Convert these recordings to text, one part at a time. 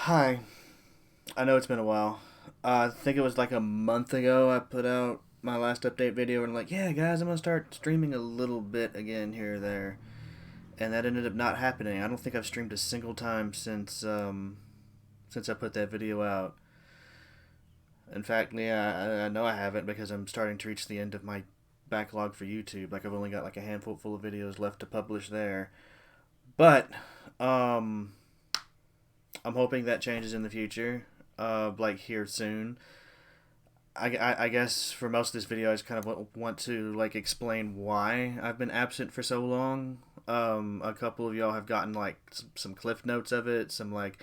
Hi. I know it's been a while. I think it was like a month ago I put out my last update video and like, yeah, guys, I'm gonna start streaming a little bit again here or there, and that ended up not happening. I don't think I've streamed a single time since I put that video out. In fact, yeah, I know I haven't because I'm starting to reach the end of my backlog for YouTube. Like I've only got like a handful full of videos left to publish there. But um, I'm hoping that changes in the future. Like here soon. I guess for most of this video, I just kind of want to like explain why I've been absent for so long. A couple of y'all have gotten like some cliff notes of it, some like,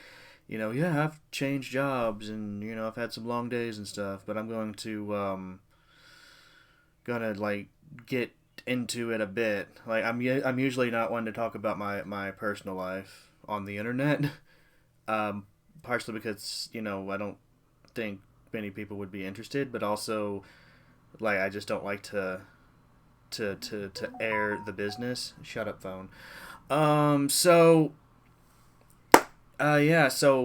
yeah, I've changed jobs and I've had some long days and stuff. But I'm gonna like get into it a bit. Like I'm usually not one to talk about my personal life on the internet. Um, Partially because I don't think many people would be interested, but also like I just don't like to air the business. Shut up, phone. So yeah. So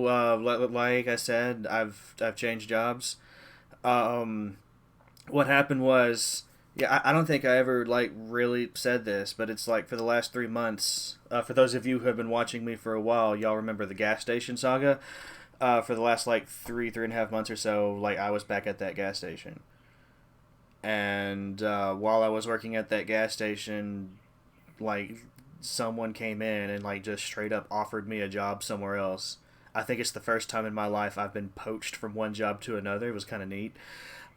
like I said, I've changed jobs. Um, what happened was. Yeah, I don't think I ever like really said this, but it's like for the last 3 months. For those of you who have been watching me for a while, y'all remember the gas station saga. For the last like three and a half months or so, like I was back at that gas station, and while I was working at that gas station, like someone came in and like just straight up offered me a job somewhere else. I think it's the first time in my life I've been poached from one job to another. It was kind of neat.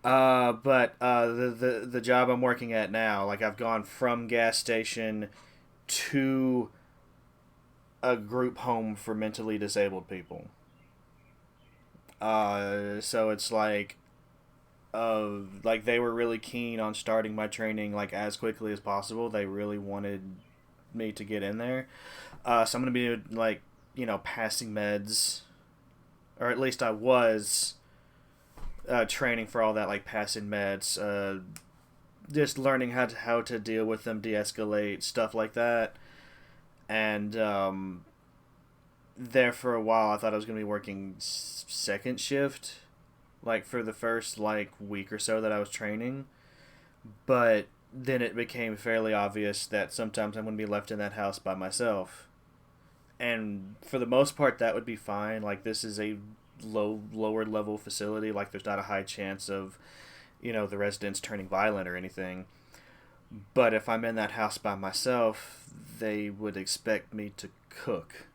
But the job I'm working at now, like I've gone from gas station to a group home for mentally disabled people. So it's like they were really keen on starting my training like as quickly as possible. They really wanted me to get in there. So I'm gonna be like passing meds, or at least I was training for all that, like passing meds, just learning how to deal with them, de-escalate stuff like that. And there for a while, I thought I was gonna be working second shift, like for the first like week or so that I was training. But then it became fairly obvious that sometimes I'm going to be left in that house by myself. And for the most part, that would be fine. Like, this is a lower level facility. Like, there's not a high chance of, the residents turning violent or anything. But if I'm in that house by myself, they would expect me to cook.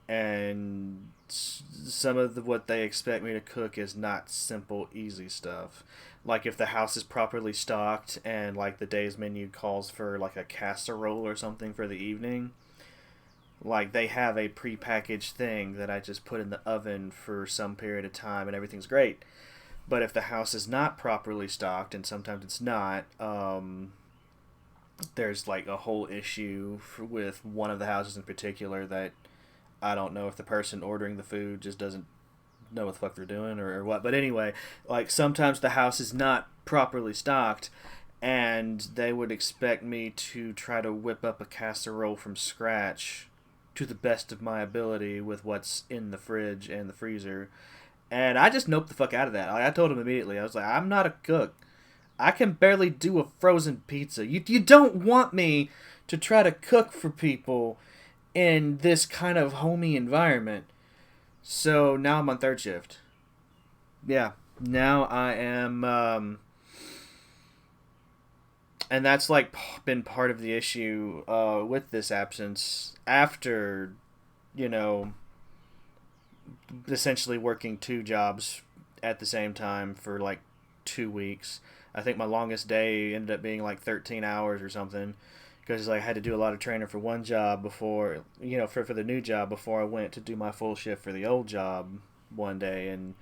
And some of what they expect me to cook is not simple, easy stuff. Like if the house is properly stocked and like the day's menu calls for like a casserole or something for the evening, like they have a prepackaged thing that I just put in the oven for some period of time and everything's great. But if the house is not properly stocked, and sometimes it's not, there's like a whole issue with one of the houses in particular that I don't know if the person ordering the food just doesn't know what the fuck they're doing or what. But anyway, like sometimes the house is not properly stocked, and they would expect me to try to whip up a casserole from scratch to the best of my ability with what's in the fridge and the freezer. And I just noped the fuck out of that. Like, I told him immediately. I was like, I'm not a cook. I can barely do a frozen pizza. You don't want me to try to cook for people in this kind of homey environment. So now I'm on third shift. Yeah, now I am, and that's like been part of the issue with this absence. After you know, essentially working two jobs at the same time for like 2 weeks. I think my longest day ended up being like 13 hours or something because like, I had to do a lot of training for one job before for the new job before I went to do my full shift for the old job one day. And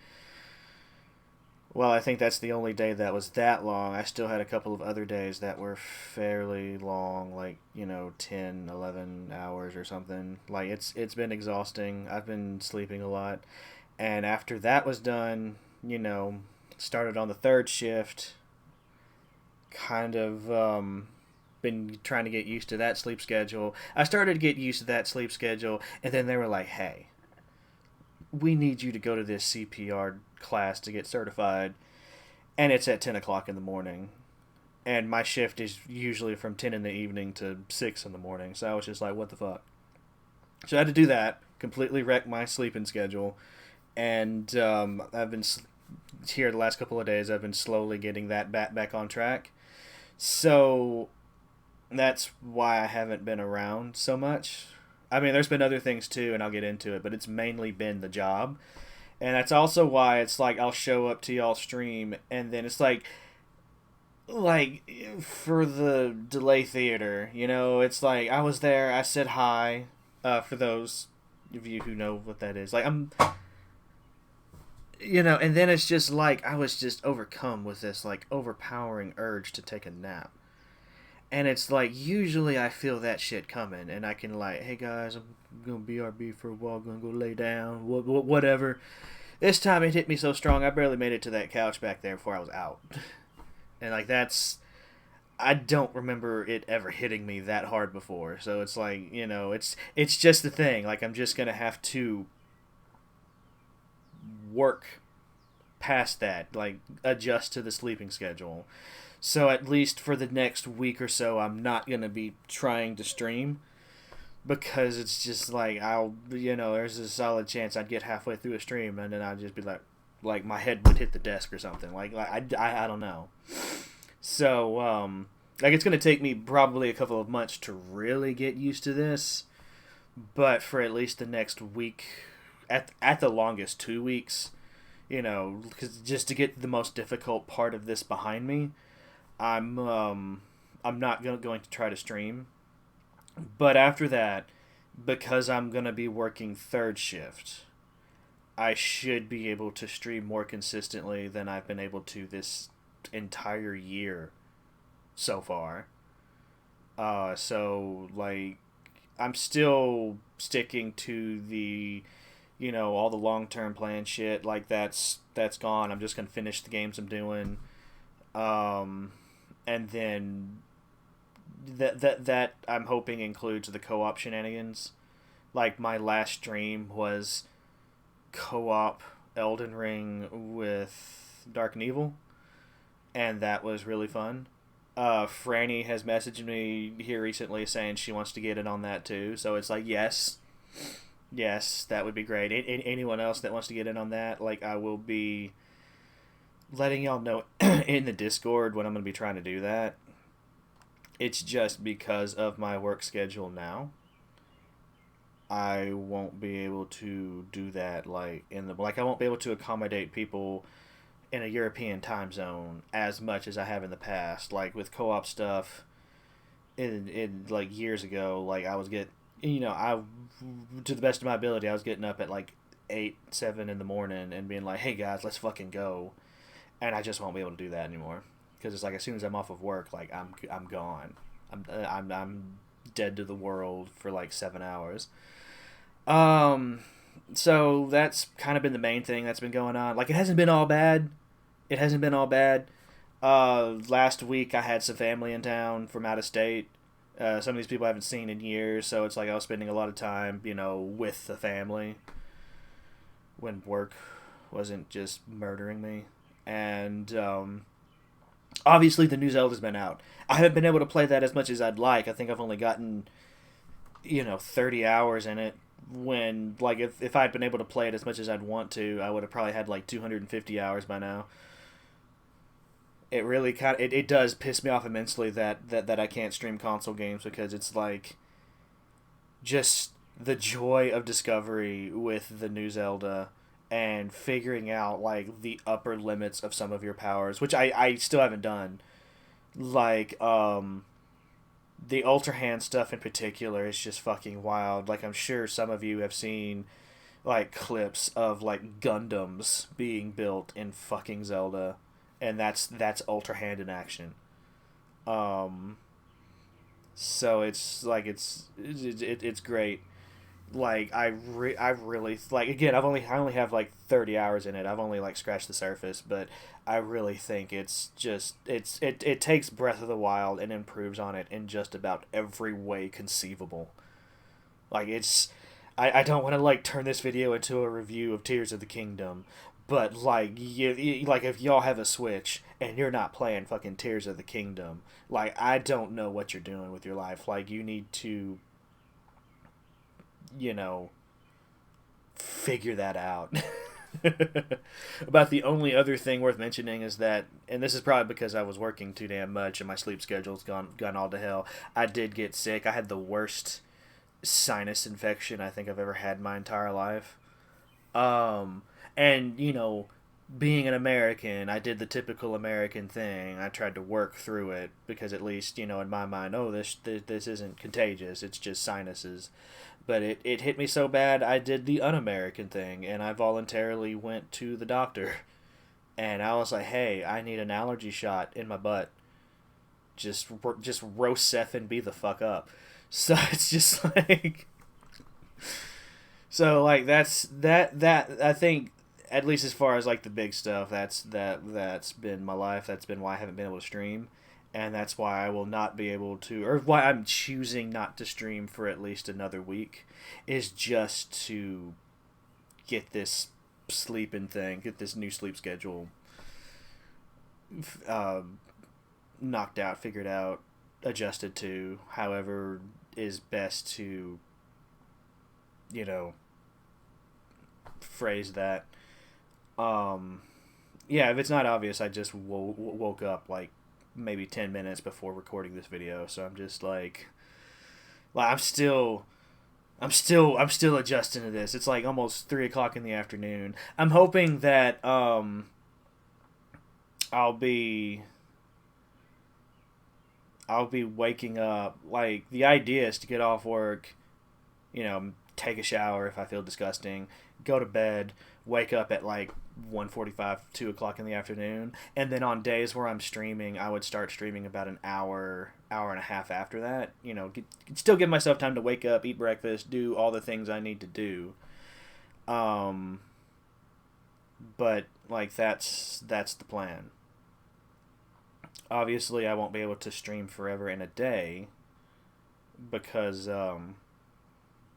well, I think that's the only day that was that long. I still had a couple of other days that were fairly long, like 10, 11 hours or something. Like it's been exhausting. I've been sleeping a lot. And after that was done, started on the third shift, kind of been trying to get used to that sleep schedule. I started to get used to that sleep schedule, and then they were like, "Hey, we need you to go to this CPR class to get certified, and it's at 10 o'clock in the morning. And my shift is usually from 10 in the evening to 6 in the morning. So I was just like, what the fuck? So I had to do that, completely wreck my sleeping schedule. And I've been here the last couple of days, I've been slowly getting that back on track. So that's why I haven't been around so much. I mean, there's been other things too, and I'll get into it, but it's mainly been the job. And that's also why it's like I'll show up to y'all stream, and then it's like for the delay theater, it's like I was there, I said hi, for those of you who know what that is. Like and then it's just like I was just overcome with this like overpowering urge to take a nap. And it's like usually I feel that shit coming, and I can like, hey guys, I'm gonna BRB for a while, gonna go lay down, whatever. This time it hit me so strong I barely made it to that couch back there before I was out. And like I don't remember it ever hitting me that hard before. So it's like, it's just the thing. Like I'm just gonna have to work past that, like adjust to the sleeping schedule. So at least for the next week or so, I'm not gonna be trying to stream, because it's just like there's a solid chance I'd get halfway through a stream and then I'd just be like my head would hit the desk or something. Like I don't know. So like it's gonna take me probably a couple of months to really get used to this, but for at least the next week, at the longest 2 weeks, because just to get the most difficult part of this behind me, I'm not going to try to stream. But after that, because I'm going to be working third shift, I should be able to stream more consistently than I've been able to this entire year so far. So like I'm still sticking to the all the long-term plan shit. Like that's gone. I'm just going to finish the games I'm doing. And then that I'm hoping includes the co-op shenanigans. Like my last stream was co-op Elden Ring with Dark and Evil, and that was really fun. Franny has messaged me here recently saying she wants to get in on that too. So it's like, yes, that would be great. Anyone else that wants to get in on that, like I will be letting y'all know in the Discord when I'm going to be trying to do that. It's just because of my work schedule now, I won't be able to do that like I won't be able to accommodate people in a European time zone as much as I have in the past. Like with co-op stuff, in like years ago, like I was I to the best of my ability, I was getting up at like 8-7 in the morning and being like, hey guys, let's fucking go. And I just won't be able to do that anymore, because it's like as soon as I'm off of work, like I'm gone. I'm dead to the world for like 7 hours. So that's kind of been the main thing that's been going on. Like it hasn't been all bad. Last week I had some family in town from out of state. Some of these people I haven't seen in years, so it's like I was spending a lot of time, with the family when work wasn't just murdering me. And obviously the new Zelda's been out. I haven't been able to play that as much as I'd like. I think I've only gotten 30 hours in it, when like if I'd been able to play it as much as I'd want to, I would have probably had like 250 hours by now. It really it does piss me off immensely that I can't stream console games, because it's like just the joy of discovery with the new Zelda and figuring out like the upper limits of some of your powers, which I still haven't done. Like the Ultra Hand stuff in particular is just fucking wild. Like I'm sure some of you have seen like clips of like Gundams being built in fucking Zelda, and that's Ultra Hand in action. So it's like it's great. Like I really like, again, I only have like 30 hours in it. I've only like scratched the surface, but I really think it's just it takes Breath of the Wild and improves on it in just about every way conceivable. Like I don't want to like turn this video into a review of Tears of the Kingdom, but like like if y'all have a Switch and you're not playing fucking Tears of the Kingdom, like I don't know what you're doing with your life. Like you need to, you know, figure that out. About the only other thing worth mentioning is that, and this is probably because I was working too damn much and my sleep schedule's gone all to hell. I did get sick. I had the worst sinus infection I think I've ever had in my entire life. Um, and being an American, I did the typical American thing. I tried to work through it because at least in my mind, oh, this isn't contagious. It's just sinuses. But it hit me so bad, I did the un-American thing, and I voluntarily went to the doctor. And I was like, hey, I need an allergy shot in my butt. Just roast Seth and be the fuck up. So it's just like, so like that I think, at least as far as like the big stuff, that's been my life. That's been why I haven't been able to stream, and that's why I will not be able to, or why I'm choosing not to stream for at least another week, is just to get this sleeping thing, get this new sleep schedule uh, knocked out, figured out, adjusted to, however is best to, you know, phrase that. Um, yeah, if it's not obvious, I just woke up like maybe 10 minutes before recording this video, so I'm just like I'm still adjusting to this. It's like almost 3 o'clock in the afternoon. I'm hoping that I'll be I'll be waking up. Like the idea is to get off work, take a shower if I feel disgusting, go to bed, wake up at like 1:45, 2 o'clock in the afternoon, and then on days where I'm streaming, I would start streaming about an hour and a half after that. Still give myself time to wake up, eat breakfast, do all the things I need to do. Um, but like that's the plan. Obviously, I won't be able to stream forever in a day because I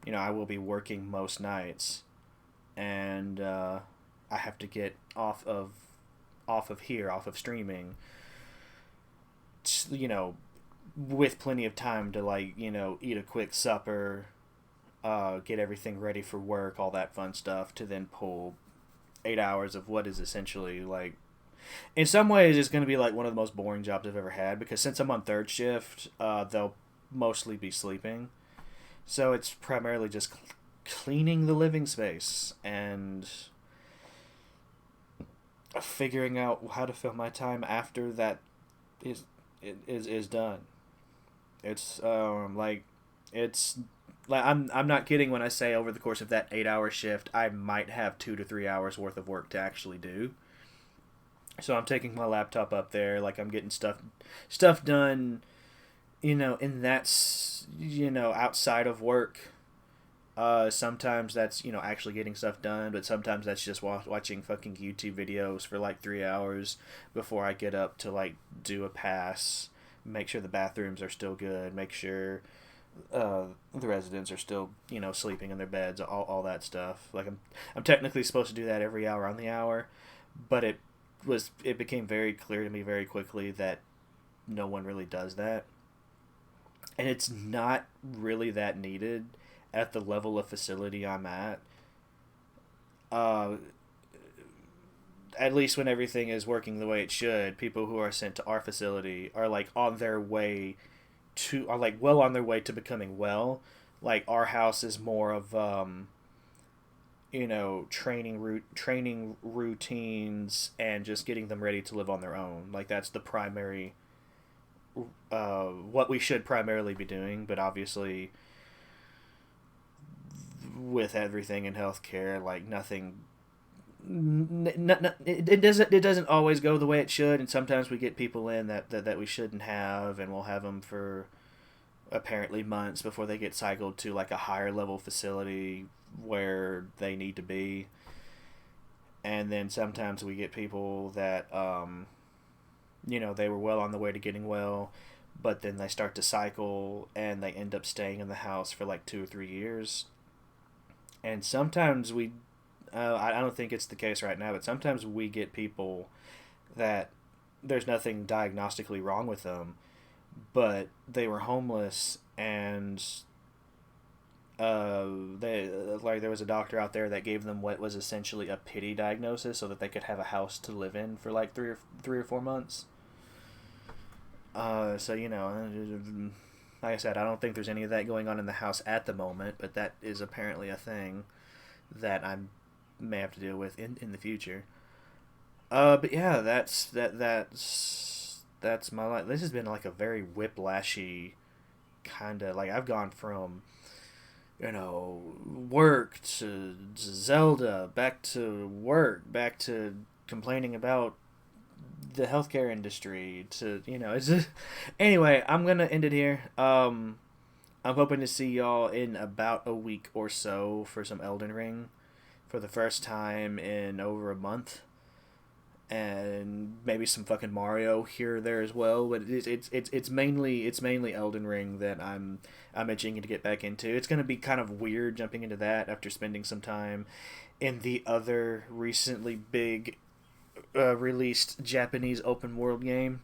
will be working most nights, and I have to get off of streaming, you know, with plenty of time to like eat a quick supper, get everything ready for work, all that fun stuff, to then pull 8 hours of what is essentially like, in some ways, it's going to be like one of the most boring jobs I've ever had, because since I'm on third shift, they'll mostly be sleeping. So it's primarily just cleaning the living space and figuring out how to fill my time after that is is done. It's it's like I'm not kidding when I say over the course of that 8 hour shift, I might have 2 to 3 hours worth of work to actually do. So I'm taking my laptop up there, like I'm getting stuff done, and that's outside of work. Sometimes that's actually getting stuff done, but sometimes that's just watching fucking YouTube videos for like 3 hours before I get up to like do a pass, make sure the bathrooms are still good, make sure the residents are still sleeping in their beds, all that stuff. Like I'm technically supposed to do that every hour on the hour, but it became very clear to me very quickly that no one really does that, and it's not really that needed at the level of facility I'm at. Uh, at least when everything is working the way it should, people who are sent to our facility are like on their way are like well on their way to becoming well. Like our house is more of training routines and just getting them ready to live on their own. Like that's the primary what we should primarily be doing, but obviously with everything in healthcare, like nothing it doesn't always go the way it should, and sometimes we get people in that we shouldn't have, and we'll have them for apparently months before they get cycled to like a higher level facility where they need to be. And then sometimes we get people that they were well on the way to getting well, but then they start to cycle and they end up staying in the house for like 2 or 3 years. And sometimes I don't think it's the case right now, but sometimes we get people that there's nothing diagnostically wrong with them, but they were homeless and they like there was a doctor out there that gave them what was essentially a pity diagnosis so that they could have a house to live in for like 3 or 4 months. So like I said, I don't think there's any of that going on in the house at the moment, but that is apparently a thing that I may have to deal with in the future. But yeah, that's my life. This has been like a very whiplashy kind of like I've gone from work to Zelda, back to work, back to complaining about the healthcare industry to it's just anyway. I'm gonna end it here. I'm hoping to see y'all in about a week or so for some Elden Ring for the first time in over a month, and maybe some fucking Mario here or there as well. But it's mainly Elden Ring that I'm itching to get back into. It's gonna be kind of weird jumping into that after spending some time in the other recently big released Japanese open world game.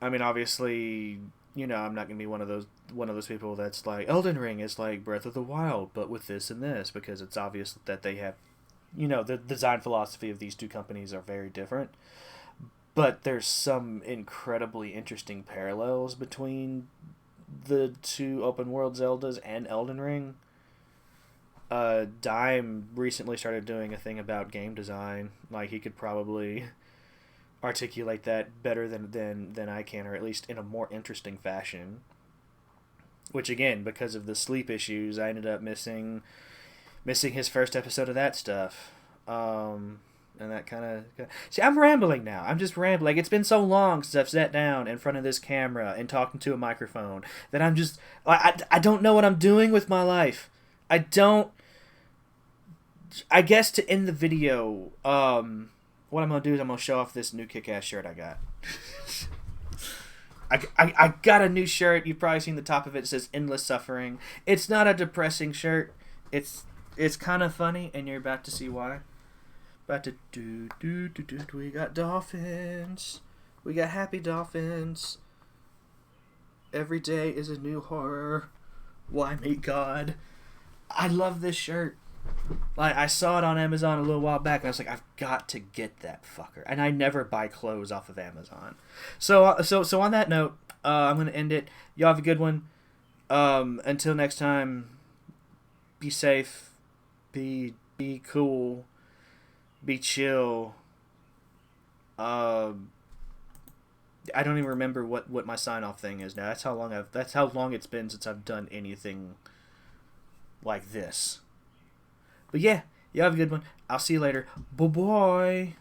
I mean, obviously, I'm not gonna be one of those people that's like Elden Ring is like Breath of the Wild, but with this and this, because it's obvious that they have, the design philosophy of these two companies are very different. But there's some incredibly interesting parallels between the two open world Zeldas and Elden Ring. Dime recently started doing a thing about game design. Like he could probably articulate that better than I can, or at least in a more interesting fashion. Which again, because of the sleep issues, I ended up missing his first episode of that stuff. And that kind of see, I'm rambling now. I'm just rambling. Like, it's been so long since I've sat down in front of this camera and talking to a microphone that I'm just I don't know what I'm doing with my life. I don't. I guess to end the video, what I'm gonna do is I'm gonna show off this new kick-ass shirt I got. I got a new shirt. You've probably seen the top of it. It says "Endless Suffering." It's not a depressing shirt. It's kind of funny, and you're about to see why. About to do. We got dolphins. We got happy dolphins. Every day is a new horror. Why meet God? I love this shirt. Like, I saw it on Amazon a little while back, and I was like, I've got to get that fucker. And I never buy clothes off of Amazon. So on that note, I'm gonna end it. Y'all have a good one. Until next time, be safe, be cool, be chill. I don't even remember what my sign off thing is now. That's how long it's been since I've done anything like this. But yeah, you have a good one. I'll see you later. Bye-bye.